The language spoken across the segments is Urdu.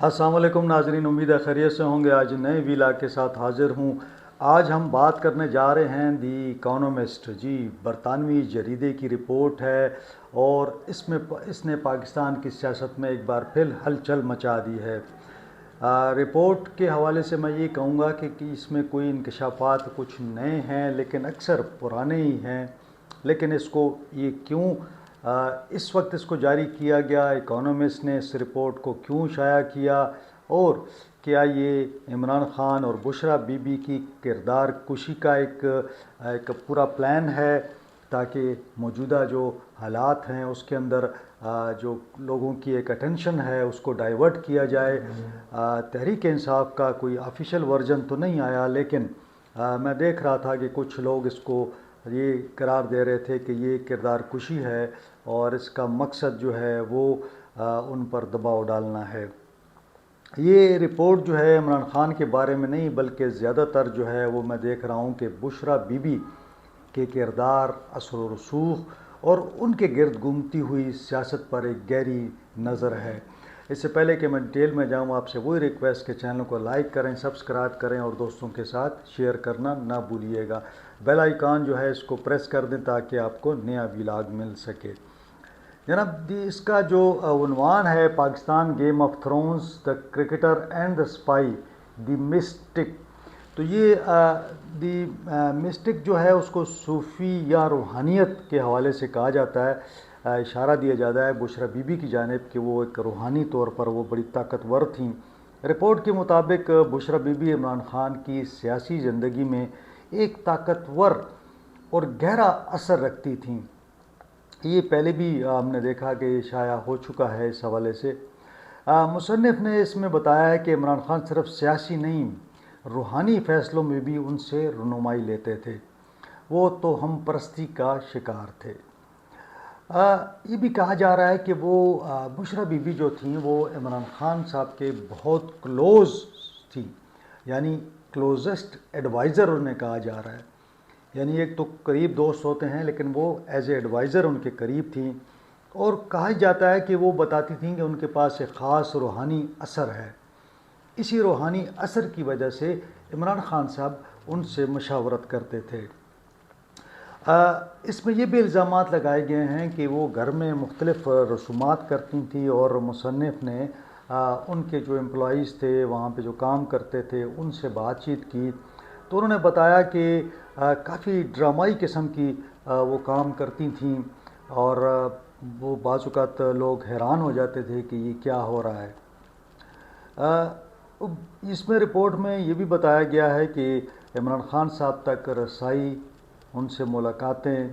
السلام علیکم ناظرین، امید ہے خیریت سے ہوں گے۔ آج نئے ویلاگ کے ساتھ حاضر ہوں۔ آج ہم بات کرنے جا رہے ہیں دی اکانومسٹ، جی برطانوی جریدے کی رپورٹ ہے، اور اس نے پاکستان کی سیاست میں ایک بار پھر ہلچل مچا دی ہے۔ رپورٹ کے حوالے سے میں یہ کہوں گا کہ اس میں کوئی انکشافات کچھ نئے ہیں لیکن اکثر پرانے ہی ہیں۔ لیکن اس کو یہ کیوں اس وقت اس کو جاری کیا گیا، اکانومسٹ نے اس رپورٹ کو کیوں شائع کیا، اور کیا یہ عمران خان اور بشریٰ بی بی کی کردار کشی کا ایک پورا پلان ہے، تاکہ موجودہ جو حالات ہیں اس کے اندر جو لوگوں کی ایک اٹینشن ہے اس کو ڈائیورٹ کیا جائے۔ تحریک انصاف کا کوئی آفیشیل ورژن تو نہیں آیا، لیکن میں دیکھ رہا تھا کہ کچھ لوگ اس کو یہ قرار دے رہے تھے کہ یہ کردار کشی ہے، اور اس کا مقصد جو ہے وہ ان پر دباؤ ڈالنا ہے۔ یہ رپورٹ جو ہے عمران خان کے بارے میں نہیں، بلکہ زیادہ تر جو ہے وہ میں دیکھ رہا ہوں کہ بشریٰ بی بی کے کردار، اثر و رسوخ اور ان کے گرد گھومتی ہوئی سیاست پر ایک گہری نظر ہے۔ اس سے پہلے کہ میں ڈیٹیل میں جاؤں، آپ سے وہی ریکویسٹ کہ چینل کو لائک کریں، سبسکرائب کریں اور دوستوں کے ساتھ شیئر کرنا نہ بھولیے گا۔ بیل آئیکن جو ہے اس کو پریس کر دیں تاکہ آپ کو نیا ویلاگ مل سکے۔ جناب، اس کا جو عنوان ہے، Pakistan game of Thrones, the cricketer and the spy, the mystic. تو یہ دی مسٹک جو ہے اس کو صوفی یا روحانیت کے حوالے سے کہا جاتا ہے۔ اشارہ دیا جاتا ہے بشریٰ بی بی کی جانب کہ وہ ایک روحانی طور پر وہ بڑی طاقتور تھیں۔ رپورٹ کے مطابق بشریٰ بی بی عمران خان کی سیاسی زندگی میں ایک طاقتور اور گہرا اثر رکھتی تھیں۔ یہ پہلے بھی ہم نے دیکھا کہ شائع ہو چکا ہے اس حوالے سے۔ مصنف نے اس میں بتایا ہے کہ عمران خان صرف سیاسی نہیں، روحانی فیصلوں میں بھی ان سے رہنمائی لیتے تھے۔ وہ تو ہم پرستی کا شکار تھے۔ یہ بھی کہا جا رہا ہے کہ وہ بشریٰ بی بی جو تھیں وہ عمران خان صاحب کے بہت کلوز تھیں، یعنی کلوزسٹ ایڈوائزر انہیں کہا جا رہا ہے۔ یعنی ایک تو قریب دوست ہوتے ہیں، لیکن وہ ایز اے ایڈوائزر ان کے قریب تھیں، اور کہا جاتا ہے کہ وہ بتاتی تھیں کہ ان کے پاس ایک خاص روحانی اثر ہے۔ اسی روحانی اثر کی وجہ سے عمران خان صاحب ان سے مشاورت کرتے تھے۔ اس میں یہ بھی الزامات لگائے گئے ہیں کہ وہ گھر میں مختلف رسومات کرتی تھیں، اور مصنف نے ان کے جو امپلائیز تھے، وہاں پہ جو کام کرتے تھے، ان سے بات چیت کی، تو انہوں نے بتایا کہ کافی ڈرامائی قسم کی وہ کام کرتی تھیں، اور وہ بعض اوقات لوگ حیران ہو جاتے تھے کہ یہ کیا ہو رہا ہے۔ اس میں رپورٹ میں یہ بھی بتایا گیا ہے کہ عمران خان صاحب تک رسائی، ان سے ملاقاتیں،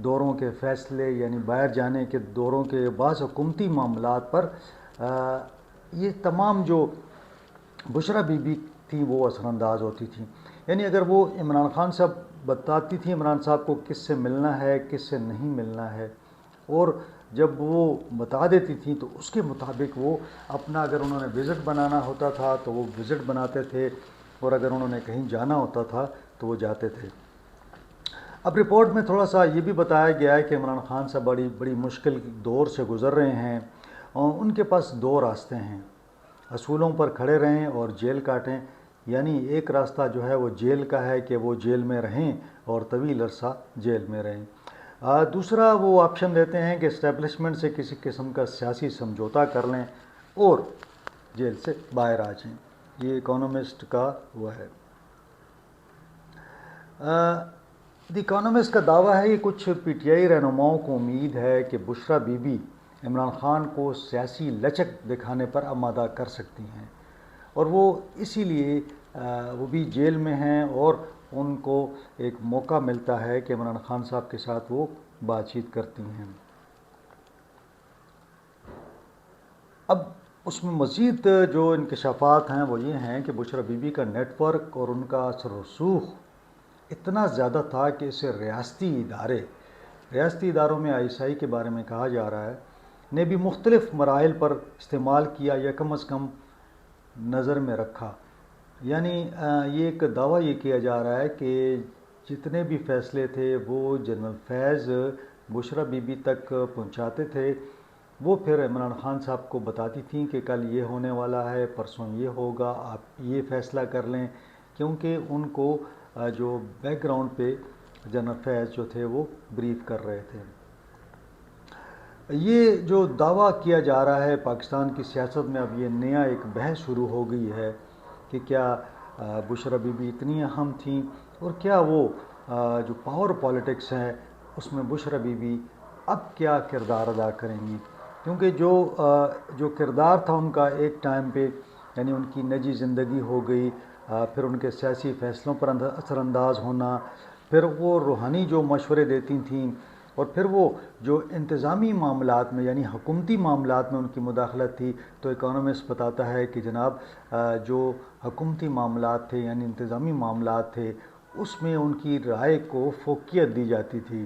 دوروں کے فیصلے یعنی باہر جانے کے دوروں کے بعض حکومتی معاملات پر یہ تمام جو بشریٰ بی بی تھی وہ اثر انداز ہوتی تھیں۔ یعنی اگر وہ عمران خان صاحب بتاتی تھیں عمران صاحب کو کس سے ملنا ہے، کس سے نہیں ملنا ہے، اور جب وہ بتا دیتی تھیں تو اس کے مطابق وہ اپنا، اگر انہوں نے وزٹ بنانا ہوتا تھا تو وہ وزٹ بناتے تھے، اور اگر انہوں نے کہیں جانا ہوتا تھا تو وہ جاتے تھے۔ اب رپورٹ میں تھوڑا سا یہ بھی بتایا گیا ہے کہ عمران خان صاحب بڑی مشکل دور سے گزر رہے ہیں، اور ان کے پاس دو راستے ہیں: اصولوں پر کھڑے رہیں اور جیل کاٹیں۔ یعنی ایک راستہ جو ہے وہ جیل کا ہے کہ وہ جیل میں رہیں اور طویل عرصہ جیل میں رہیں۔ دوسرا وہ آپشن دیتے ہیں کہ اسٹیبلشمنٹ سے کسی قسم کا سیاسی سمجھوتا کر لیں اور جیل سے باہر آ جائیں۔ یہ اکانومسٹ کا وہ ہے۔ دی اکانومسٹ کا دعویٰ ہے کہ کچھ پی ٹی آئی رہنماؤں کو امید ہے کہ بشریٰ بی بی عمران خان کو سیاسی لچک دکھانے پر آمادہ کر سکتی ہیں، اور وہ اسی لیے وہ بھی جیل میں ہیں، اور ان کو ایک موقع ملتا ہے کہ عمران خان صاحب کے ساتھ وہ بات چیت کرتی ہیں۔ اب اس میں مزید جو انکشافات ہیں وہ یہ ہیں کہ بشریٰ بی بی کا نیٹ ورک اور ان کا اثر و رسوخ اتنا زیادہ تھا کہ اسے ریاستی اداروں میں ISI کے بارے میں کہا جا رہا ہے، نے بھی مختلف مراحل پر استعمال کیا یا کم از کم نظر میں رکھا۔ یعنی یہ ایک دعویٰ یہ کیا جا رہا ہے کہ جتنے بھی فیصلے تھے وہ جنرل فیض بشریٰ بی بی تک پہنچاتے تھے، وہ پھر عمران خان صاحب کو بتاتی تھیں کہ کل یہ ہونے والا ہے، پرسوں یہ ہوگا، آپ یہ فیصلہ کر لیں، کیونکہ ان کو جو بیک گراؤنڈ پہ جنرل فیض جو تھے وہ بریف کر رہے تھے۔ یہ جو دعویٰ کیا جا رہا ہے پاکستان کی سیاست میں، اب یہ نیا ایک بحث شروع ہو گئی ہے کہ کیا بشرا بی بی اتنی اہم تھیں، اور کیا وہ جو پاور پالیٹکس ہے اس میں بشرا بی بی اب کیا کردار ادا کریں گی، کیونکہ جو کردار تھا ان کا ایک ٹائم پہ، یعنی ان کی نجی زندگی ہو گئی، پھر ان کے سیاسی فیصلوں پر اثر انداز ہونا، پھر وہ روحانی جو مشورے دیتی تھیں، اور پھر وہ جو انتظامی معاملات میں یعنی حکومتی معاملات میں ان کی مداخلت تھی، تو اکانومسٹ بتاتا ہے کہ جناب جو حکومتی معاملات تھے یعنی انتظامی معاملات تھے اس میں ان کی رائے کو فوقیت دی جاتی تھی۔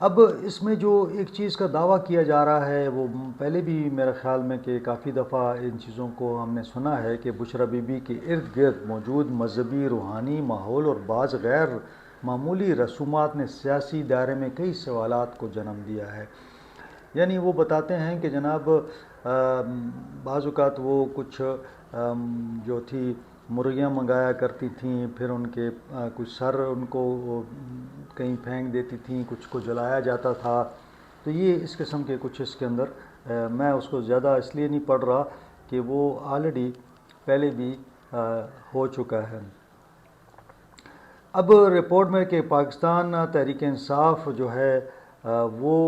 اب اس میں جو ایک چیز کا دعویٰ کیا جا رہا ہے، وہ پہلے بھی میرے خیال میں کہ کافی دفعہ ان چیزوں کو ہم نے سنا ہے کہ بشرا بی بی کے ارد گرد موجود مذہبی روحانی ماحول اور بعض غیر معمولی رسومات نے سیاسی دائرے میں کئی سوالات کو جنم دیا ہے۔ یعنی وہ بتاتے ہیں کہ جناب بعض اوقات وہ کچھ جو تھی مرغیاں منگایا کرتی تھیں، پھر ان کے کچھ سر ان کو کہیں پھینک دیتی تھیں، کچھ کو جلایا جاتا تھا، تو یہ اس قسم کے کچھ اس کے اندر میں اس کو زیادہ اس لیے نہیں پڑھ رہا کہ وہ آلریڈی پہلے بھی ہو چکا ہے۔ اب رپورٹ میں کہ پاکستان تحریک انصاف جو ہے وہ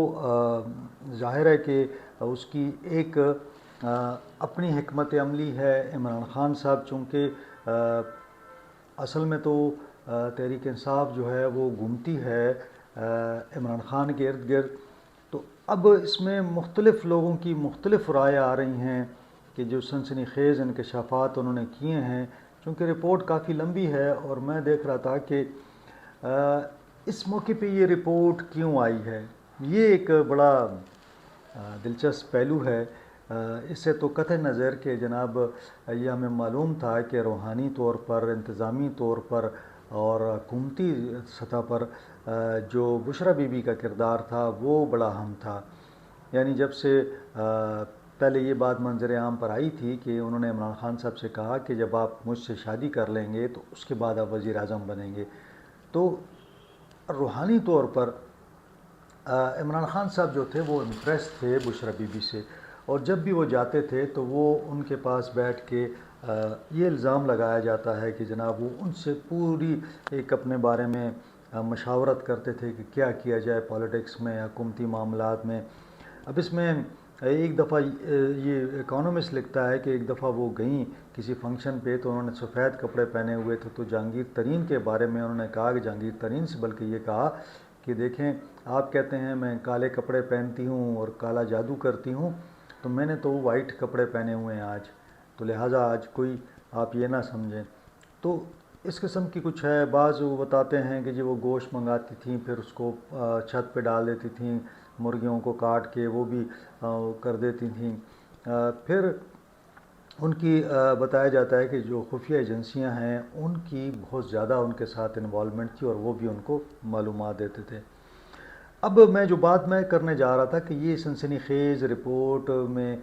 ظاہر ہے کہ اس کی ایک اپنی حکمت عملی ہے۔ عمران خان صاحب چونکہ اصل میں تو تحریک انصاف جو ہے وہ گھومتی ہے عمران خان کے ارد گرد، تو اب اس میں مختلف لوگوں کی مختلف رائے آ رہی ہیں کہ جو سنسنی خیز انکشافات انہوں نے کیے ہیں، چونکہ رپورٹ کافی لمبی ہے اور میں دیکھ رہا تھا کہ اس موقع پہ یہ رپورٹ کیوں آئی ہے، یہ ایک بڑا دلچسپ پہلو ہے۔ اس سے تو قطع نظر کہ جناب یہ ہمیں معلوم تھا کہ روحانی طور پر، انتظامی طور پر اور حکومتی سطح پر جو بشرا بی بی کا کردار تھا وہ بڑا اہم تھا۔ یعنی جب سے پہلے یہ بات منظر عام پر آئی تھی کہ انہوں نے عمران خان صاحب سے کہا کہ جب آپ مجھ سے شادی کر لیں گے تو اس کے بعد آپ وزیر اعظم بنیں گے، تو روحانی طور پر عمران خان صاحب جو تھے وہ امپریس تھے بشرا بی بی سے، اور جب بھی وہ جاتے تھے تو وہ ان کے پاس بیٹھ کے یہ الزام لگایا جاتا ہے کہ جناب وہ ان سے پوری ایک اپنے بارے میں مشاورت کرتے تھے کہ کیا کیا جائے پالیٹکس میں، حکومتی معاملات میں۔ اب اس میں ایک دفعہ یہ اکانومسٹ لکھتا ہے کہ ایک دفعہ وہ گئیں کسی فنکشن پہ تو انہوں نے سفید کپڑے پہنے ہوئے تھے، تو جہانگیر ترین کے بارے میں انہوں نے کہا کہ جہانگیر ترین سے بلکہ یہ کہا کہ دیکھیں آپ کہتے ہیں میں کالے کپڑے پہنتی ہوں اور کالا جادو کرتی ہوں، تو میں نے تو وائٹ کپڑے پہنے ہوئے ہیں آج، تو لہٰذا آج کوئی آپ یہ نہ سمجھیں۔ تو اس قسم کی کچھ ہے۔ بعض وہ بتاتے ہیں کہ جی وہ گوشت منگاتی تھیں، پھر اس کو چھت پہ ڈال دیتی تھیں، مرغیوں کو کاٹ کے وہ بھی کر دیتی تھیں۔ پھر ان کی بتایا جاتا ہے کہ جو خفیہ ایجنسیاں ہیں ان کی بہت زیادہ ان کے ساتھ انوالومنٹ تھی اور وہ بھی ان کو معلومات دیتے تھے۔ اب میں جو بات میں کرنے جا رہا تھا کہ یہ سنسنی خیز رپورٹ میں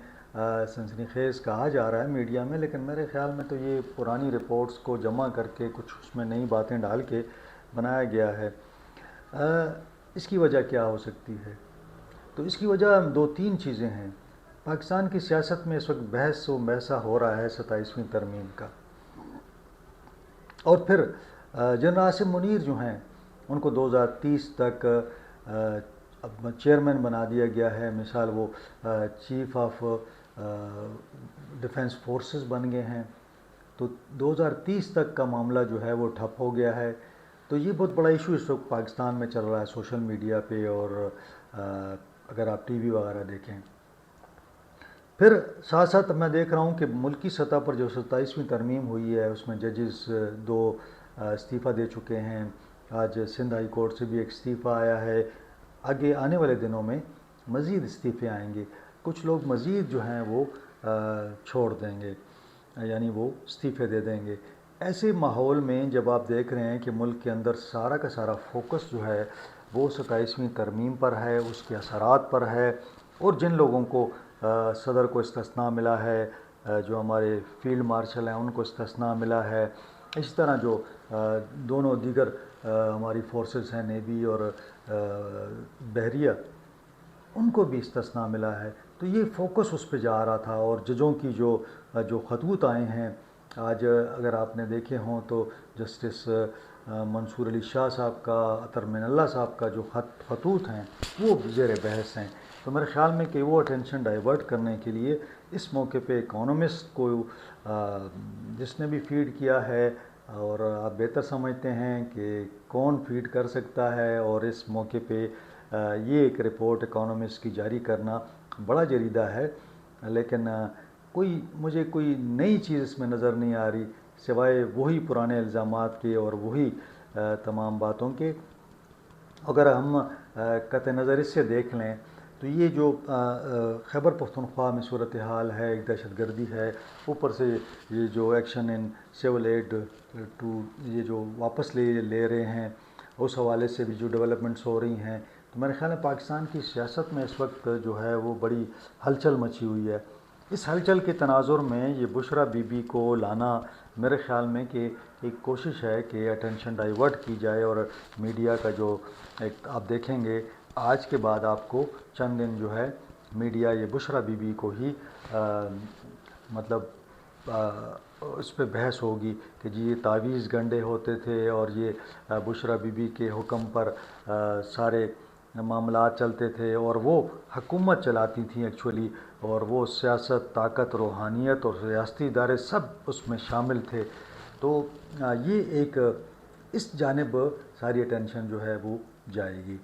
سنسنی خیز کہا جا رہا ہے میڈیا میں، لیکن میرے خیال میں تو یہ پرانی رپورٹس کو جمع کر کے کچھ اس میں نئی باتیں ڈال کے بنایا گیا ہے۔ اس کی وجہ کیا ہو سکتی ہے؟ تو اس کی وجہ دو تین چیزیں ہیں۔ پاکستان کی سیاست میں اس وقت بحث و مباحثہ ہو رہا ہے 27ویں ترمیم کا، اور پھر جنرل عاصم منیر جو ہیں ان کو 2030 تک اب چیئرمین بنا دیا گیا ہے، مثال وہ چیف آف ڈیفنس فورسز بن گئے ہیں، تو 2030 تک کا معاملہ جو ہے وہ ٹھپ ہو گیا ہے۔ تو یہ بہت بڑا ایشو اس وقت پاکستان میں چل رہا ہے سوشل میڈیا پہ، اور اگر آپ ٹی وی وغیرہ دیکھیں۔ پھر ساتھ ساتھ میں دیکھ رہا ہوں کہ ملکی سطح پر جو 27ویں ترمیم ہوئی ہے اس میں ججز 2 استعفیٰ دے چکے ہیں۔ آج سندھ ہائی کورٹ سے بھی ایک استعفیٰ آیا ہے، آگے آنے والے دنوں میں مزید استعفے آئیں گے، کچھ لوگ مزید جو ہیں وہ چھوڑ دیں گے، یعنی وہ استعفے دے دیں گے۔ ایسے ماحول میں جب آپ دیکھ رہے ہیں کہ ملک کے اندر سارا کا سارا فوکس جو ہے وہ 27ویں ترمیم پر ہے، اس کے اثرات پر ہے، اور جن لوگوں کو صدر کو استثناء ملا ہے، جو ہمارے فیلڈ مارشل ہیں ان کو استثناء ملا ہے، اسی طرح جو دونوں دیگر ہماری فورسز ہیں، نیوی اور بحریہ، ان کو بھی استثناء ملا ہے۔ تو یہ فوکس اس پہ جا رہا تھا، اور ججوں کی جو خطوط آئے ہیں آج، اگر آپ نے دیکھے ہوں تو جسٹس منصور علی شاہ صاحب کا، اطہر من اللہ صاحب کا جو خطوط ہیں وہ زیر بحث ہیں۔ تو میرے خیال میں کہ وہ اٹینشن ڈائیورٹ کرنے کے لیے اس موقع پہ اکانومسٹ کو جس نے بھی فیڈ کیا ہے، اور آپ بہتر سمجھتے ہیں کہ کون فیڈ کر سکتا ہے، اور اس موقع پہ یہ ایک رپورٹ اکانومسٹ کی جاری کرنا بڑا جریدہ ہے، لیکن مجھے کوئی نئی چیز اس میں نظر نہیں آ رہی سوائے وہی پرانے الزامات کے اور وہی تمام باتوں کے۔ اگر ہم قطع نظر اس سے دیکھ لیں تو یہ جو خیبر پختونخوا میں صورتحال ہے، ایک دہشت گردی ہے، اوپر سے یہ جو action in civil aid to یہ جو واپس لے رہے ہیں، اس حوالے سے بھی جو ڈیولپمنٹس ہو رہی ہیں، تو میرے خیال میں پاکستان کی سیاست میں اس وقت جو ہے وہ بڑی ہلچل مچی ہوئی ہے۔ اس ہلچل کے تناظر میں یہ بشرا بی بی کو لانا میرے خیال میں کہ ایک کوشش ہے کہ اٹینشن ڈائیورٹ کی جائے، اور میڈیا کا جو ایک آپ دیکھیں گے آج کے بعد آپ کو چند دن جو ہے میڈیا یہ بشرا بی بی کو ہی مطلب اس پہ بحث ہوگی کہ جی یہ تعویذ گنڈے ہوتے تھے، اور یہ بشرا بی بی کے حکم پر سارے معاملات چلتے تھے، اور وہ حکومت چلاتی تھیں ایکچولی، اور وہ سیاست، طاقت، روحانیت اور ریاستی ادارے سب اس میں شامل تھے۔ تو یہ ایک اس جانب ساری اٹینشن جو ہے وہ جائے گی۔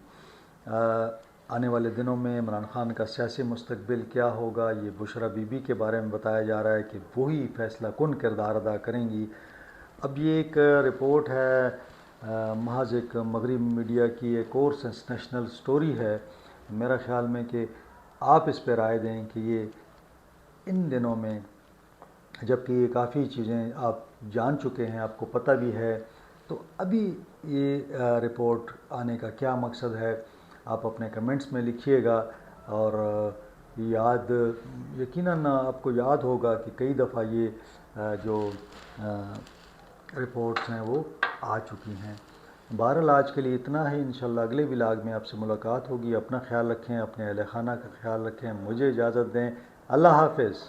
آنے والے دنوں میں عمران خان کا سیاسی مستقبل کیا ہوگا، یہ بشرا بی بی کے بارے میں بتایا جا رہا ہے کہ وہی فیصلہ کن کردار ادا کریں گی۔ اب یہ ایک رپورٹ ہے، محض ایک مغربی میڈیا کی ایک اور سینسیشنل سٹوری ہے، میرا خیال میں کہ آپ اس پہ رائے دیں کہ یہ ان دنوں میں، جبکہ یہ کافی چیزیں آپ جان چکے ہیں، آپ کو پتہ بھی ہے، تو ابھی یہ رپورٹ آنے کا کیا مقصد ہے، آپ اپنے کمنٹس میں لکھیے گا۔ اور یقیناً آپ کو یاد ہوگا کہ کئی دفعہ یہ جو رپورٹس ہیں وہ آ چکی ہیں۔ بہرحال آج کے لیے اتنا ہی، انشاءاللہ اگلے ولاگ میں آپ سے ملاقات ہوگی۔ اپنا خیال رکھیں، اپنے اہل خانہ کا خیال رکھیں، مجھے اجازت دیں، اللہ حافظ۔